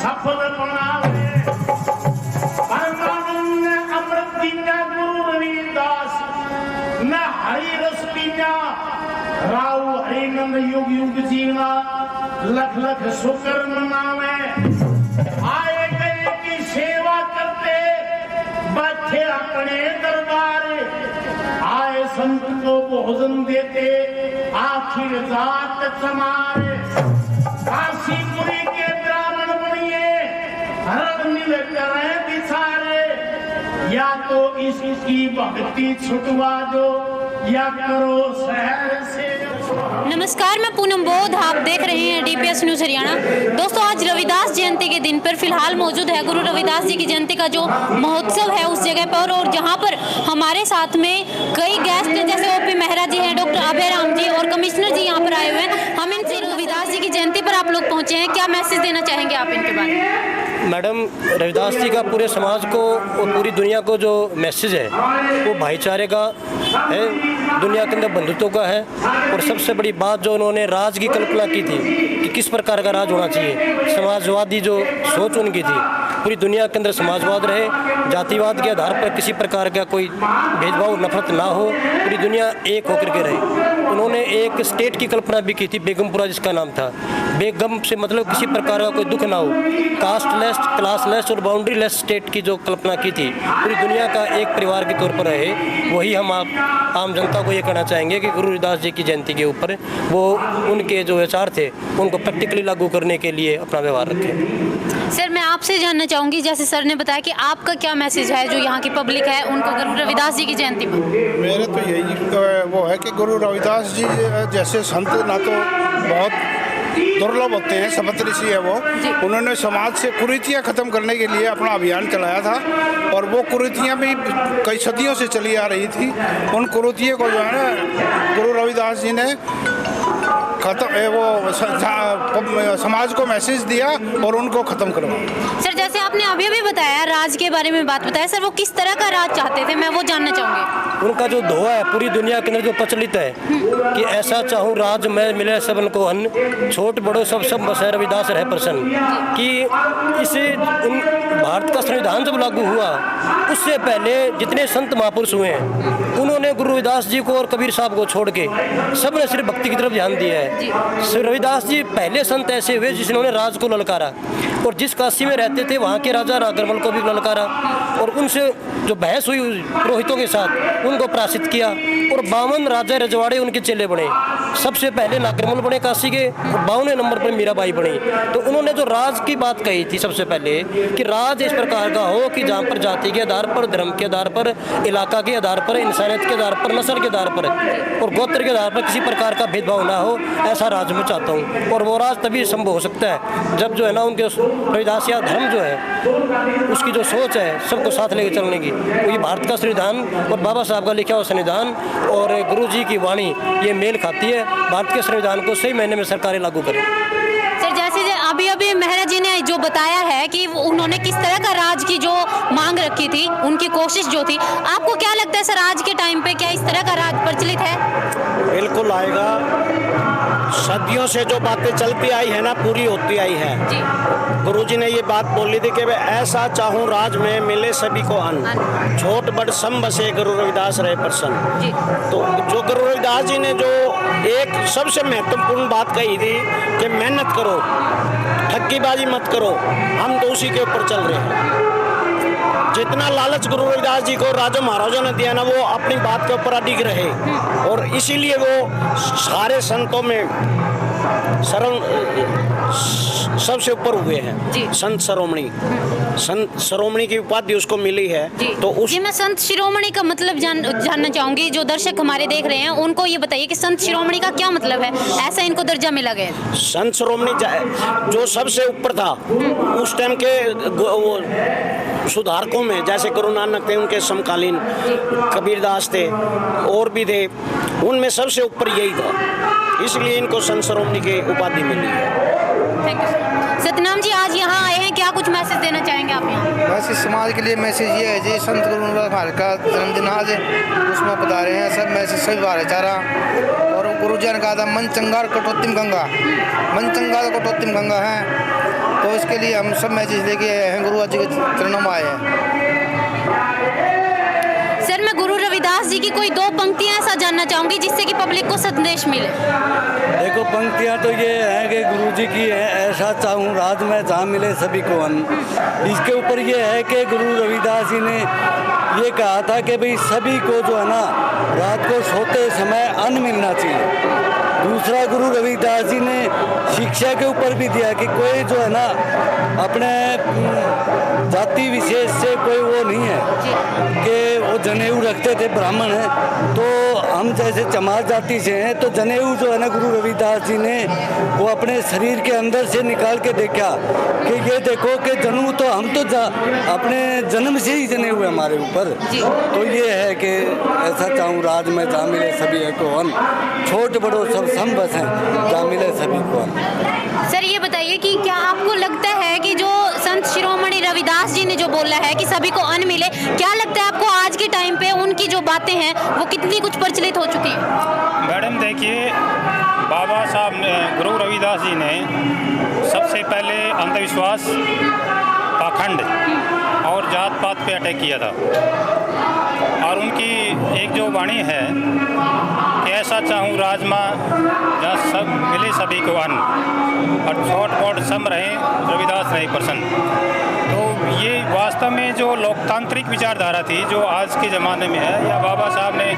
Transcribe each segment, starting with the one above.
सफल बनावे। परमानंद अमृत पीना गुरु रविदास न हरि रस पीना राव हरिनंद युग युग जीना लख लख शुक्र मनावे। आए गए की सेवा करते बैठे अपने दरबार आए संत को भोजन देते आखिर रात समारे। काशीपुरी के ब्राह्मण बनिए हर मिल करें बिचारे या तो इसकी भक्ति छुटवा दो या करो शहर से। नमस्कार, मैं पूनम बोध, आप देख रहे हैं डीपीएस न्यूज हरियाणा। दोस्तों, आज रविदास जयंती के दिन पर फिलहाल मौजूद है गुरु रविदास जी की जयंती का जो महोत्सव है उस जगह पर, और जहां पर हमारे साथ में कई गेस्ट जैसे ओपी मेहरा जी हैं, डॉक्टर अभय राम जी और कमिश्नर जी यहाँ पर आए हुए हैं। हम इनसे रविदास जी की जयंती पर आप लोग पहुंचे हैं, क्या मैसेज देना चाहेंगे आप इनके बारे में? मैडम, रविदास जी का पूरे समाज को और पूरी दुनिया को जो मैसेज है वो भाईचारे का है, दुनिया के अंदर बंधुत्व का है। और सबसे बड़ी बात जो उन्होंने राज की कल्पना की थी कि किस प्रकार का राज होना चाहिए, समाजवादी जो सोच उनकी थी, पूरी दुनिया के अंदर समाजवाद रहे, जातिवाद के आधार पर किसी प्रकार का कोई भेदभाव नफरत ना हो, पूरी दुनिया एक होकर के रहे। उन्होंने एक स्टेट की कल्पना भी की थी, बेगमपुरा जिसका नाम था। बेगम से मतलब किसी प्रकार का कोई दुख ना हो, कास्टलेस, क्लासलेस और बाउंड्री लेस स्टेट की जो कल्पना की थी, पूरी दुनिया का एक परिवार के तौर पर रहे। वही हम आम जनता को ये कहना चाहेंगे कि गुरु रविदास जी की जयंती के ऊपर वो उनके जो विचार थे उनको प्रैक्टिकली लागू करने के लिए अपना व्यवहार रखें। सर, मैं आपसे जानना चाहूँगी, जैसे सर ने बताया कि आपका क्या मैसेज है जो यहाँ की पब्लिक है उनको गुरु रविदास जी की जयंती पर? मेरे तो यही वो है कि गुरु रविदास जी जैसे संत ना तो बहुत दुर्लभ होते हैं, सपत ऋषि है वो। उन्होंने समाज से कुरीतियाँ खत्म करने के लिए अपना अभियान चलाया था, और वो कुरीतियाँ भी कई सदियों से चली आ रही थी। उन कुरीतियों को जो है ना गुरु रविदास जी ने खत्म वो समाज को मैसेज दिया और उनको खत्म करवाया। सर, जैसे आपने अभी अभी बताया राज के बारे में बात बताया, सर वो किस तरह का राज चाहते थे, मैं वो जानना चाहूँगी। उनका जो दोहा है पूरी दुनिया के अंदर जो प्रचलित है कि ऐसा चाहूँ राज में मिले सबन को अन्न, छोट बड़ो सब बसे रविदास रहे प्रसन्न। कि इसे भारत का संविधान जब लागू हुआ उससे पहले जितने संत महापुरुष हुए हैं उन्होंने गुरु रविदास जी को और कबीर साहब को छोड़ के सबने सिर्फ भक्ति की तरफ ध्यान दिया है। रविदास जी पहले संत ऐसे हुए जिन्होंने राज को ललकारा, और जिस काशी में रहते थे वहाँ के राजा रागरमल को भी ललकारा, और उनसे जो बहस हुई पुरोहितों के साथ उनको पराजित किया, और 52 राजा रजवाड़े उनके चेले बने। सबसे पहले नागरमल बने काशी के, 52वें नंबर पर मीराबाई बनी। तो उन्होंने जो राज की बात कही थी सबसे पहले कि राज इस प्रकार का हो कि जहाँ पर जाति के आधार पर, धर्म के आधार पर, इलाका के आधार पर, इंसानियत के आधार पर, नस्ल के आधार पर और गोत्र के आधार पर किसी प्रकार का भेदभाव ना हो, ऐसा राज मैं चाहता हूँ। और वो राज तभी संभव हो सकता है जब जो है ना उनके रविदासिया धर्म जो है उसकी जो सोच है सबको साथ लेकर चलने की, वही भारत का संविधान और बाबा साहब का लिखा हुआ संविधान और गुरु जी की वाणी ये मेल खाती है। भारत के संविधान को सही महीने में सरकारें लागू करें। सर, जैसे अभी अभी मेहरा जी ने जो बताया है कि उन्होंने किस तरह का राज की जो मांग रखी थी, उनकी कोशिश जो थी, आपको क्या लगता है सर आज के टाइम पे क्या इस तरह का राज प्रचलित है? बिल्कुल आएगा। सदियों से जो बातें चलती आई है ना पूरी होती आई है जी। गुरुजी ने ये बात बोली थी कि मैं ऐसा चाहूँ राज में मिले सभी को अन्न, छोट बड़ सम बसे गुरु रविदास रहे प्रसन्न। तो जो गुरु रविदास जी ने जो एक सबसे महत्वपूर्ण बात कही थी कि मेहनत करो, ठग्गीबाजी मत करो, हम तो उसी के ऊपर चल रहे हैं। जितना लालच गुरु रविदास जी को राजा महाराजा ने दिया ना वो अपनी बात के ऊपर अडिग रहे, और इसीलिए वो सारे संतों में सबसे ऊपर हुए हैं। संत शिरोमणि, संत शिरोमणि की उपाधि उसको मिली है। तो जी, मैं संत शिरोमणि का मतलब जानना चाहूंगी। जो दर्शक हमारे देख रहे हैं उनको ये बताइए कि संत शिरोमणि का क्या मतलब है, ऐसा इनको दर्जा मिला गया? संत शिरोमणि जो सबसे ऊपर था उस टाइम के सुधारकों में, जैसे गुरु नानक थे उनके समकालीन, कबीरदास थे और भी थे, उनमें सबसे ऊपर यही था, इसलिए इनको संत शिरोमणि की उपाधि मिली है। थैंक यू सतनाम जी, आज यहाँ आए हैं, क्या कुछ मैसेज देना चाहेंगे आप यहाँ? बस इस समाज के लिए मैसेज ये है जी, संत गुरु रविदास का जन्मदिन आज उसमें बता रहे हैं सब मैसेज सभी भाईचारा। और गुरु जी ने कहा था मन चंगा कटौतिम गंगा, मन चंगा कटौतिम गंगा है। तो इसके लिए हम सब मैसेज लेके आए हैं, गुरु जी के चरणों में आए हैं। सर, मैं गुरु रविदास जी की कोई 2 पंक्तियां ऐसा जानना चाहूंगी जिससे कि पब्लिक को संदेश मिले। देखो, पंक्तियाँ तो ये हैं कि गुरु जी की है, ऐसा चाहूँ राज में जहाँ मिले सभी को अन्न। इसके ऊपर ये है कि गुरु रविदास जी ने ये कहा था कि भाई सभी को जो है ना रात को सोते समय अन्न मिलना चाहिए। दूसरा, गुरु रविदास जी ने शिक्षा के ऊपर भी दिया कि कोई जो है ना अपने जाति विशेष से कोई वो नहीं है कि वो जनेऊ रखते थे, ब्राह्मण है तो हम जैसे चमार जाति से हैं, तो जनेऊ जो है ना गुरु रविदास जी ने वो अपने शरीर के अंदर से निकाल के देखा कि ये देखो कि जनेऊ तो हम तो अपने जन्म से ही जनेऊ है हमारे ऊपर। तो ये है कि ऐसा चाहूँ राज में जहाँ मिले सभी को अन्न, छोट बड़ो सब सम बस हैं, जहाँ मिले सभी को अन्न। सर, ये बताइए कि क्या आपको लगता है कि जो संत शिरोमणि रविदास जी ने जो बोला है कि सभी को अन्न मिले, क्या लगता है आपको आज के टाइम पे उनकी जो बातें हैं वो कितनी कुछ प्रचलित हो चुकी है? मैडम देखिए, बाबा साहब ने, गुरु रविदास जी ने सबसे पहले अंधविश्वास, पाखंड और जात पात पे अटैक किया था। और उनकी एक जो वाणी है कि ऐसा चाहूँ राजमा जहाँ सब मिले सभी को अन्न, और छोट मोट सम रहे रविदास रहे प्रसन्न। तो ये वास्तव में जो लोकतांत्रिक विचारधारा थी जो आज के ज़माने में है, या बाबा साहब ने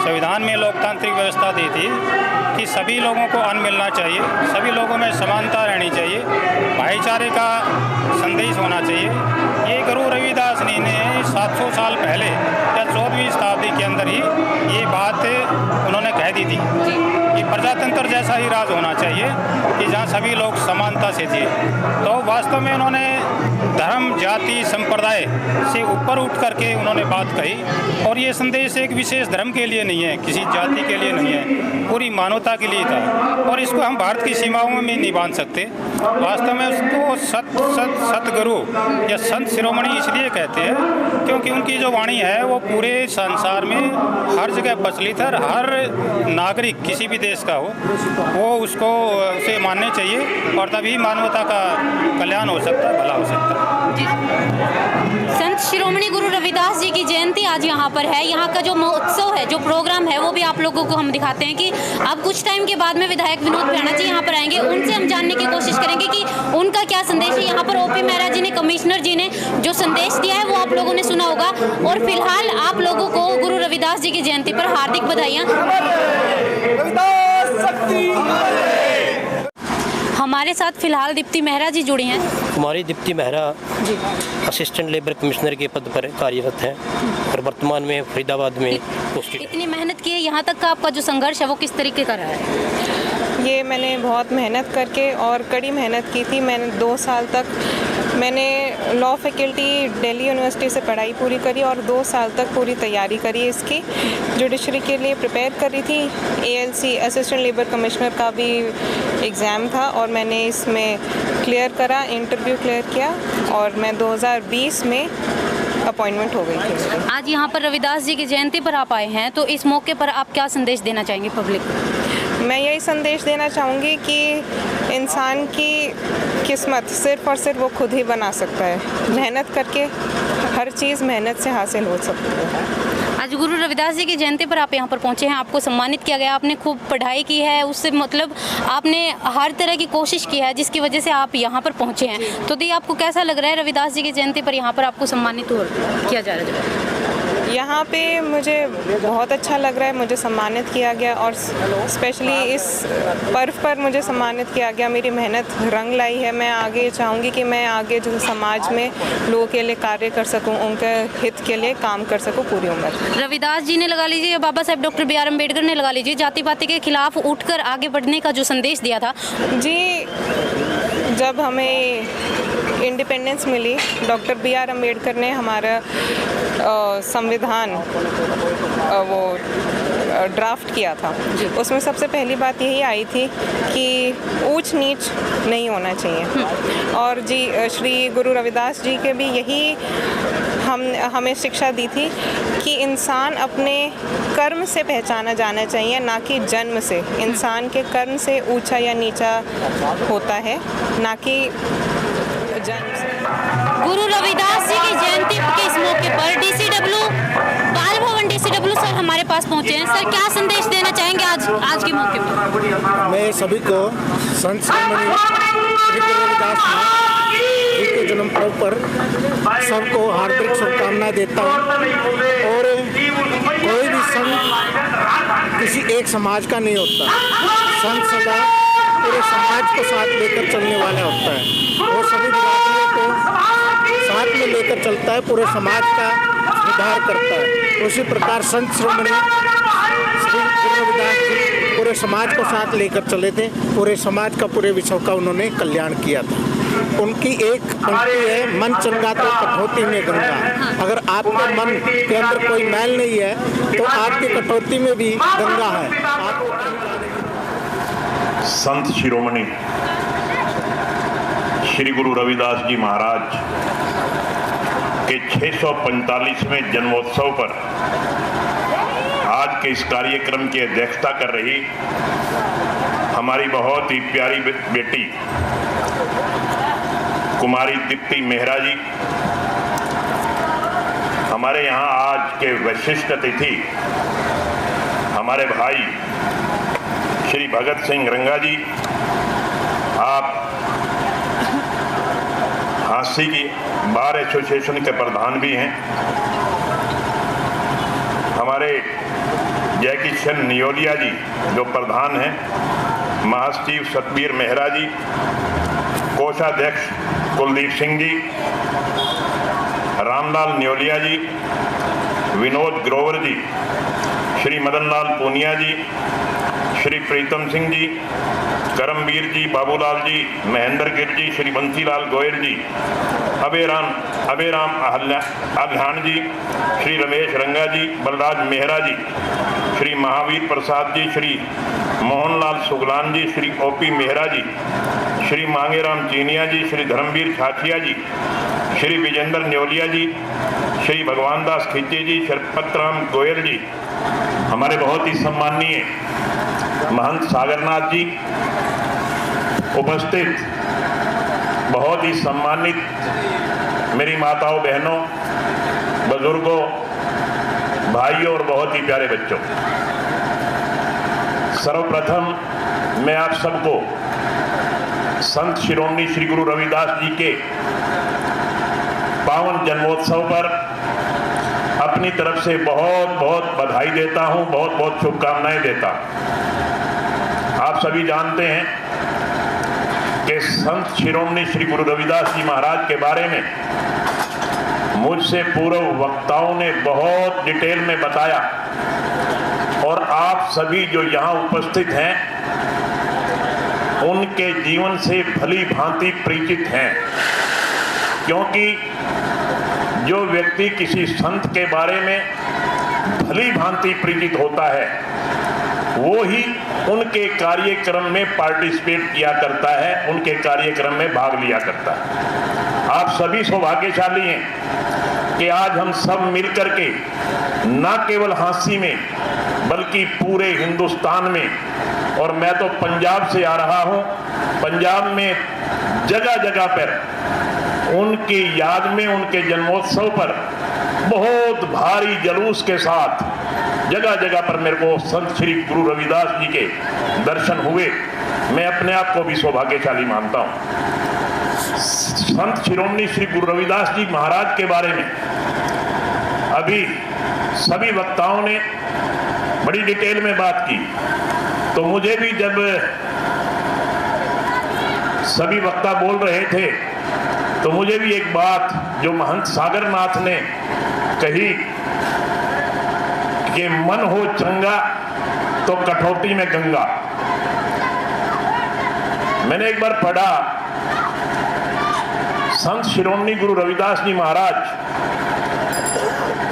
संविधान में लोकतांत्रिक व्यवस्था दी थी कि सभी लोगों को अन्न मिलना चाहिए, सभी लोगों में समानता रहनी चाहिए, भाईचारे का संदेश होना चाहिए। ये गुरु रविदास जी ने 700 साल पहले या 14वीं शताब्दी के अंदर ही ये बात उन्होंने कह दी थी कि प्रजातंत्र जैसा ही राज होना चाहिए कि जहाँ सभी लोग समानता से जिए। तो वास्तव में उन्होंने धर्म, जाति, संप्रदाय से ऊपर उठ करके उन्होंने बात कही। और ये संदेश एक विशेष धर्म के लिए नहीं है, किसी जाति के लिए नहीं है, पूरी मानवता के लिए था। और इसको हम भारत की सीमाओं में नहीं बांध सकते। वास्तव में उसको सतगुरु या संत शिरोमणि इसलिए कहते हैं क्योंकि उनकी जो वाणी है वो पूरे संसार में हर जगह प्रचलित है। हर नागरिक किसी भी देश का हो वो उसको उसे मानने चाहिए, और तभी मानवता का कल्याण हो सकता है, भला हो सकता है। संत शिरोमणि गुरु रविदास जी की जयंती आज यहाँ पर है। यहाँ का जो महोत्सव है, जो प्रोग्राम है, वो भी आप लोगों को हम दिखाते हैं कि अब कुछ टाइम के बाद में विधायक विनोद भ्याणा जी यहाँ पर आएंगे। उनसे हम जानने की कोशिश करेंगे कि उनका क्या संदेश है। यहाँ पर ओपी मेहरा जी ने, कमिश्नर जी ने जो संदेश दिया है वो आप लोगों ने सुना होगा। और फिलहाल आप लोगों को गुरु रविदास जी की जयंती पर हार्दिक बधाइयाँ। हमारे साथ फिलहाल दीप्ति मेहरा जी जुड़ी हैं। हमारी Deepti Mehra assistant labour commissioner के पद पर कार्यरत है और वर्तमान में फरीदाबाद में पोस्टेड। इतनी मेहनत की है, यहाँ तक का आपका जो संघर्ष है वो किस तरीके का रहा है? ये मैंने बहुत मेहनत करके और कड़ी मेहनत की थी। मैंने 2 साल तक मैंने लॉ फैकल्टी दिल्ली यूनिवर्सिटी से पढ़ाई पूरी करी और 2 साल तक पूरी तैयारी करी इसकी। जुडिशरी के लिए प्रिपेयर करी थी। ALC असिस्टेंट लेबर कमिश्नर का भी एग्ज़ाम था और मैंने इसमें क्लियर करा, इंटरव्यू क्लियर किया और मैं 2020 में अपॉइंटमेंट हो गई थी। आज यहाँ पर रविदास जी की जयंती पर आप आए हैं, तो इस मौके पर आप क्या संदेश देना चाहेंगे पब्लिक को? मैं यही संदेश देना चाहूँगी कि इंसान की किस्मत सिर्फ और सिर्फ वो खुद ही बना सकता है। मेहनत करके हर चीज़ मेहनत से हासिल हो सकती है। आज गुरु रविदास जी की जयंती पर आप यहाँ पर पहुँचे हैं, आपको सम्मानित किया गया। आपने खूब पढ़ाई की है, उससे मतलब आपने हर तरह की कोशिश की है जिसकी वजह से आप यहाँ पर पहुँचे हैं। तो दी, आपको कैसा लग रहा है रविदास जी की जयंती पर यहाँ पर आपको सम्मानित किया जा रहा है? यहाँ पे मुझे बहुत अच्छा लग रहा है, मुझे सम्मानित किया गया और स्पेशली इस पर्व पर मुझे सम्मानित किया गया। मेरी मेहनत रंग लाई है। मैं आगे चाहूँगी कि मैं आगे जो समाज में लोगों के लिए कार्य कर सकूँ, उनके हित के लिए काम कर सकूँ पूरी उम्र। रविदास जी ने लगा लीजिए, बाबा साहेब डॉक्टर BR अम्बेडकर ने लगा लीजिए, जाति पाति के खिलाफ उठकर आगे बढ़ने का जो संदेश दिया था। जी, जब हमें इंडिपेंडेंस मिली, डॉक्टर BR अम्बेडकर ने हमारा संविधान वो ड्राफ्ट किया था। उसमें सबसे पहली बात यही आई थी कि ऊंच नीच नहीं होना चाहिए। और जी, श्री गुरु रविदास जी के भी यही हमें शिक्षा दी थी कि इंसान अपने कर्म से पहचाना जाना चाहिए, ना कि जन्म से। इंसान के कर्म से ऊंचा या नीचा होता है, ना कि गुरु रविदास जी की जयंती के इस मौके पर डीसीडब्ल्यू बाल भवन डीसीडब्ल्यू सर हमारे पास पहुंचे हैं। सर, क्या संदेश देना चाहेंगे आज के मौके पर? मैं सभी को संत शिरोमणि श्री गुरु रविदास जी के जन्म पर्व पर सबको हार्दिक शुभकामनाएं देता हूँ। और कोई भी संत किसी एक समाज का नहीं होता। संत सदा पूरे समाज को साथ लेकर चलने वाला होता है। वो सभी बिरादरियों को साथ में लेकर चलता है, पूरे समाज का सुधार करता है। उसी प्रकार संत शिरोमणि श्री गुरु रविदास जी पूरे समाज को साथ लेकर चले थे। पूरे समाज का, पूरे विश्व का उन्होंने कल्याण किया था। उनकी एक पंक्ति है, मन चंगा तो कठौती में गंगा। अगर आपके मन के अंदर कोई मैल नहीं है तो आपकी कठौती में भी गंगा है। संत शिरोमणि श्री गुरु रविदास जी महाराज के 645वें जन्मोत्सव पर आज के इस कार्यक्रम की अध्यक्षता कर रही हमारी बहुत ही प्यारी बेटी कुमारी दीप्ति मेहरा जी, हमारे यहाँ आज के विशिष्ट अतिथि हमारे भाई श्री भगत सिंह रंगा जी, आप हांसी की बार एसोसिएशन के प्रधान भी हैं, हमारे जय किशन नियोलिया जी जो प्रधान हैं, महासचिव सतबीर मेहरा जी, कोषाध्यक्ष कुलदीप सिंह जी, रामलाल न्योलिया जी, विनोद ग्रोवर जी, श्री मदन लाल पूनिया जी, श्री प्रीतम सिंह जी, करमवीर जी, बाबूलाल जी, महेंद्र गिर जी, श्री बंसीलाल गोयल जी, अबेराम अल्हान जी, श्री रमेश रंगा जी, बलराज मेहरा जी, श्री महावीर प्रसाद जी, श्री मोहनलाल सुगलान जी, श्री ओपी मेहरा जी, श्री मांगेराम चीनिया जी, श्री धर्मवीर छाछिया जी, श्री विजेंद्र न्योलिया जी, श्री भगवान दास खिच्ची जी, शरपतराम गोयल जी, हमारे बहुत ही सम्माननीय महंत सागरनाथ जी, उपस्थित बहुत ही सम्मानित मेरी माताओं, बहनों, बुजुर्गों, भाइयों और बहुत ही प्यारे बच्चों, सर्वप्रथम मैं आप सबको संत शिरोमणि श्री गुरु रविदास जी के पावन जन्मोत्सव पर अपनी तरफ से बहुत बहुत बधाई देता हूं, बहुत बहुत शुभकामनाएं देता हूं। आप सभी जानते हैं कि संत शिरोमणि श्री गुरु रविदास जी महाराज के बारे में मुझसे पूर्व वक्ताओं ने बहुत डिटेल में बताया और आप सभी जो यहाँ उपस्थित हैं उनके जीवन से भली भांति परिचित हैं, क्योंकि जो व्यक्ति किसी संत के बारे में भली भांति परिचित होता है वो ही उनके कार्यक्रम में पार्टिसिपेट किया करता है, उनके कार्यक्रम में भाग लिया करता है। आप सभी सौभाग्यशाली हैं कि आज हम सब मिलकर के न केवल हाँसी में बल्कि पूरे हिंदुस्तान में, और मैं तो पंजाब से आ रहा हूँ, पंजाब में जगह जगह पर उनकी याद में, उनके जन्मोत्सव पर बहुत भारी जुलूस के साथ जगह जगह पर मेरे को संत श्री गुरु रविदास जी के दर्शन हुए। मैं अपने आप को भी सौभाग्यशाली मानता हूँ। संत शिरोमणि श्री गुरु रविदास जी महाराज के बारे में अभी सभी वक्ताओं ने बड़ी डिटेल में बात की, तो मुझे भी जब सभी वक्ता बोल रहे थे तो मुझे भी एक बात जो महंत सागरनाथ ने कही कि मन हो चंगा तो कठौती में गंगा। मैंने एक बार पढ़ा, संत शिरोमणि गुरु रविदास जी महाराज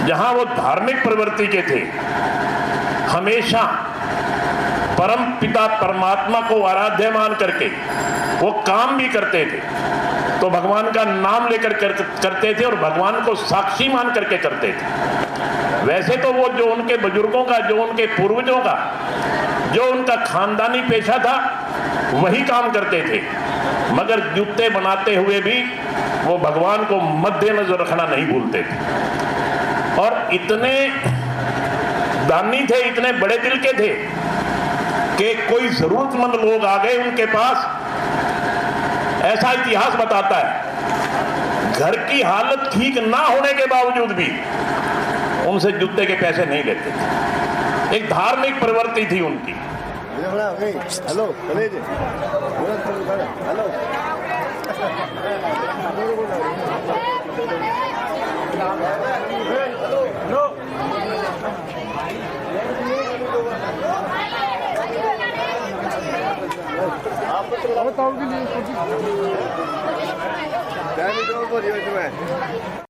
जहां वो धार्मिक प्रवृत्ति के थे, हमेशा परम पिता परमात्मा को आराध्य मान करके वो काम भी करते थे, तो भगवान का नाम लेकर करते थे और भगवान को साक्षी मान करके करते थे। वैसे तो वो जो उनके बुजुर्गों का, जो उनके पूर्वजों का, जो उनका खानदानी पेशा था वही काम करते थे, मगर जूते बनाते हुए भी वो भगवान को मद्देनजर रखना नहीं भूलते थे और इतने दानी थे, इतने बड़े दिल के थे कि कोई जरूरतमंद लोग आ गए उनके पास, ऐसा इतिहास बताता है, घर की हालत ठीक ना होने के बावजूद भी उनसे जूते के पैसे नहीं लेते थे। एक धार्मिक प्रवृत्ति थी उनकी। हेलो आप बताओ